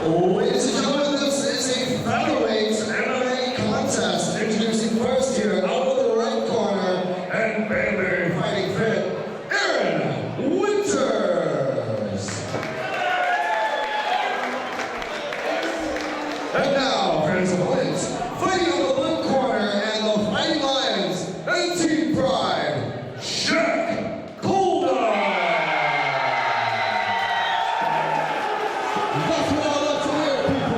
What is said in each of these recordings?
Ladies and gentlemen, this is a featherweight MMA contest. Introducing first here, out of the right corner, and Bamberry fighting fit, Aaron Winters. And now, for his opponents, fighting on the blue corner and the Fighting Lions, and Team Pride, Jack Colenutt. That's what I love to hear, people.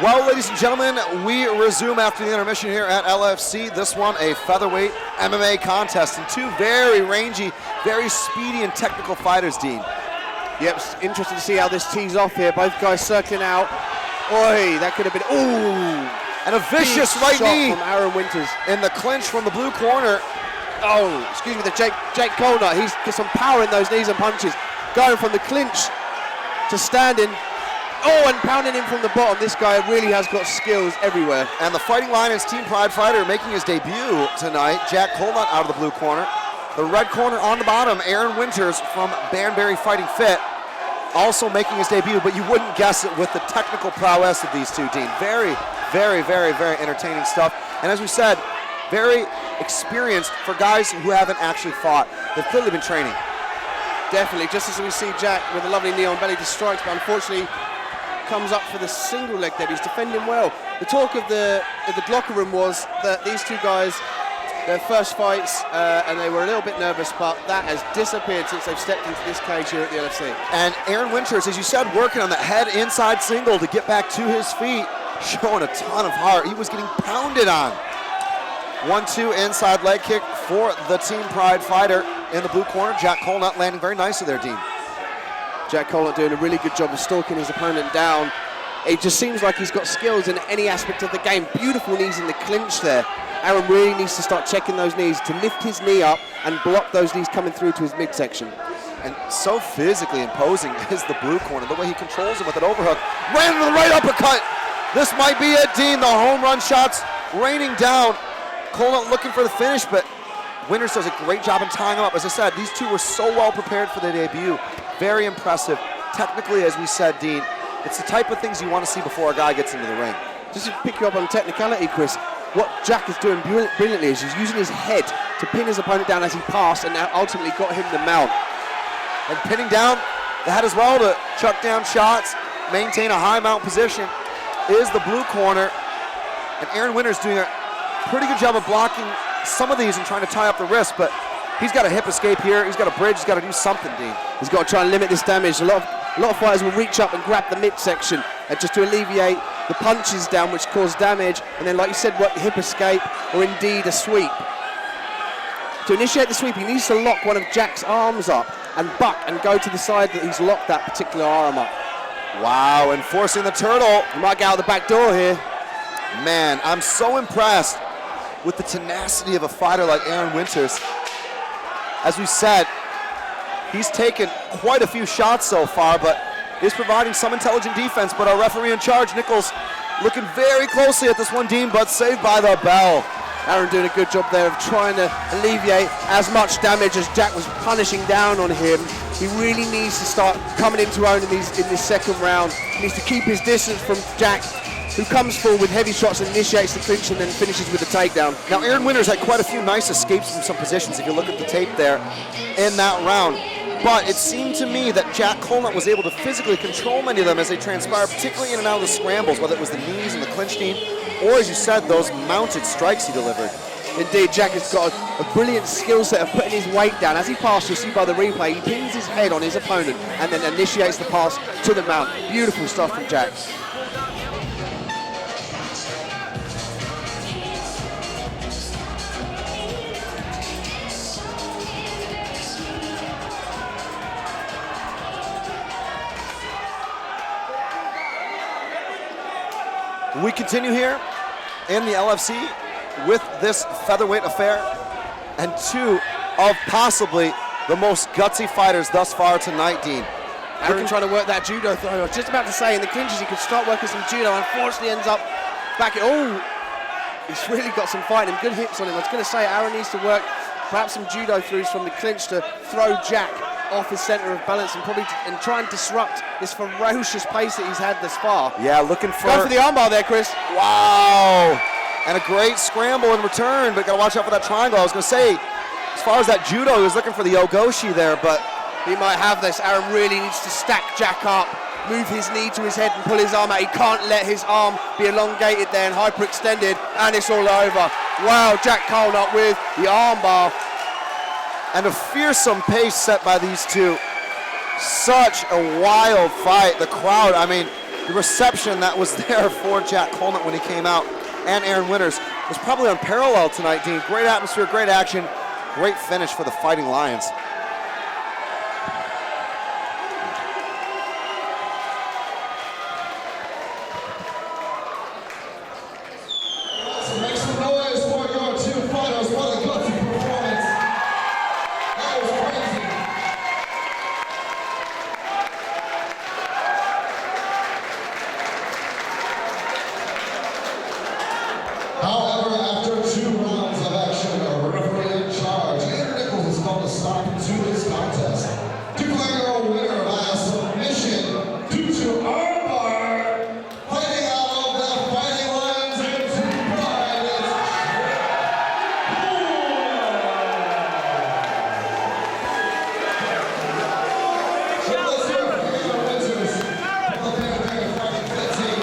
Well, ladies and gentlemen, we resume after the intermission here at LFC. This one, a featherweight MMA contest, and two very rangy, very speedy and technical fighters, Dean. Yep, it's interesting to see how this tees off here. Both guys circling out. Oi, that could have been, ooh. And a vicious right knee from Aaron Winters. in the clinch from the blue corner. Oh, excuse me, the Jake Colenutt. He's got some power in those knees and punches. Going from the clinch to standing. Oh, and pounding in from the bottom. This guy really has got skills everywhere. And the Fighting Lions Team Pride fighter making his debut tonight, Jack Colenutt out of the blue corner. The red corner on the bottom, Aaron Winters from Banbury Fighting Fit, also making his debut, but you wouldn't guess it with the technical prowess of these two, Dean. Very, very, very, very entertaining stuff. And as we said, very experienced for guys who haven't actually fought. They've clearly been training. Definitely, just as we see Jack with a lovely knee on belly to strikes, but unfortunately comes up for the single leg there. He's defending well. The talk of the locker room was that these two guys, their first fights, and they were a little bit nervous, but that has disappeared since they've stepped into this cage here at the LFC. And Aaron Winters, as you said, working on that head inside single to get back to his feet, showing a ton of heart. He was getting pounded on. 1-2 inside leg kick for the Team Pride fighter in the blue corner. Jack Colenutt landing very nicely there, Dean. Jack Colenutt doing a really good job of stalking his opponent down. It just seems like he's got skills in any aspect of the game. Beautiful knees in the clinch there. Aaron really needs to start checking those knees to lift his knee up and block those knees coming through to his midsection. And so physically imposing is the blue corner. The way he controls him with an overhook. Ran into the right uppercut. This might be it, Dean. The home run shots raining down. Colenutt looking for the finish, but Winters does a great job in tying him up. As I said, these two were so well prepared for their debut. Very impressive. Technically, as we said, Dean, it's the type of things you want to see before a guy gets into the ring. Just to pick you up on technicality, Chris, what Jack is doing brilliantly is he's using his head to pin his opponent down as he passed, and now ultimately got him the mount. And pinning down the head as well to chuck down shots, maintain a high mount position is the blue corner. And Aaron Winters doing a pretty good job of blocking some of these and trying to tie up the wrist, but he's got a hip escape here. He's got a bridge. He's got to do something, Dean. He's got to try and limit this damage. A lot of fighters will reach up and grab the midsection just to alleviate the punches down, which cause damage. And then, like you said, what hip escape or indeed a sweep. To initiate the sweep, he needs to lock one of Jack's arms up and buck and go to the side that he's locked that particular arm up. Wow, and forcing the turtle. He might get out the back door here. Man, I'm so impressed with the tenacity of a fighter like Aaron Winters. As we said, he's taken quite a few shots so far, but is providing some intelligent defense. But our referee in charge, Nichols, looking very closely at this one, Dean, but saved by the bell. Aaron doing a good job there of trying to alleviate as much damage as Jack was punishing down on him. He really needs to start coming into own in this second round. He needs to keep his distance from Jack, who comes forward with heavy shots and initiates the clinch and then finishes with a takedown. Now, Aaron Winters had quite a few nice escapes from some positions. If you look at the tape there in that round, But it seemed to me that Jack Colenutt was able to physically control many of them as they transpired, particularly in and out of the scrambles, whether it was the knees and the clinch knee, or as you said, those mounted strikes he delivered. Indeed, Jack has got a brilliant skill set of putting his weight down. As he passed, you'll see by the replay, he pins his head on his opponent and then initiates the pass to the mount. Beautiful stuff from Jack. We continue here in the LFC with this featherweight affair and two of possibly the most gutsy fighters thus far tonight, Dean. Aaron trying to work that judo throw. I was just about to say, in the clinches he could start working some judo. Unfortunately ends up back. He's really got some fight and good hits on him. I was going to say Aaron needs to work perhaps some judo throughs from the clinch to throw Jack off his center of balance and probably try and disrupt this ferocious pace that he's had thus far. Yeah, looking for... Go for the armbar there, Chris. Wow! And a great scramble in return, but got to watch out for that triangle. I was going to say, as far as that judo, he was looking for the Ogoshi there, but... He might have this. Aaron really needs to stack Jack up, move his knee to his head and pull his arm out. He can't let his arm be elongated there and hyperextended, and it's all over. Wow, Jack Colenutt with the armbar. And a fearsome pace set by these two. Such a wild fight. The crowd, I mean, the reception that was there for Jack Colenutt when he came out and Aaron Winters was probably unparalleled tonight, Dean. Great atmosphere, great action, great finish for the Fighting Lions. Make some noise for your two fighters. What a gutsy performance. That was crazy. However, after 2 rounds of action, a referee in charge, Andrew Nichols has called a stop to this contest, declaring a winner by a submission due to armbar, fighting out of the Fighting Lions into pride. So let's hear it for Aaron Winters. Well, they're fighting 15.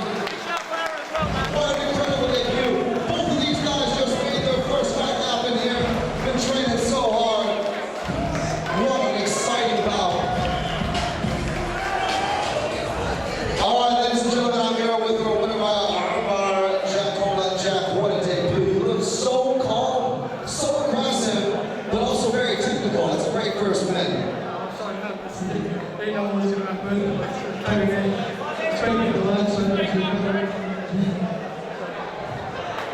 What an incredible debut. Both of these guys just made their first fight happen here. Been training so hard. What an exciting bout. All right, ladies and gentlemen, I'm here with our winner by armbar, Jack Colenutt. Jack, what a debut. You look so calm, so aggressive, but also very technical. That's a great first win. They know what's going to happen. Training the lads so they can.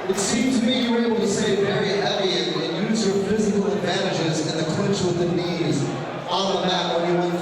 It seemed to me you were able to stay very heavy and use your physical advantages in the clinch with the knees on the mat when you went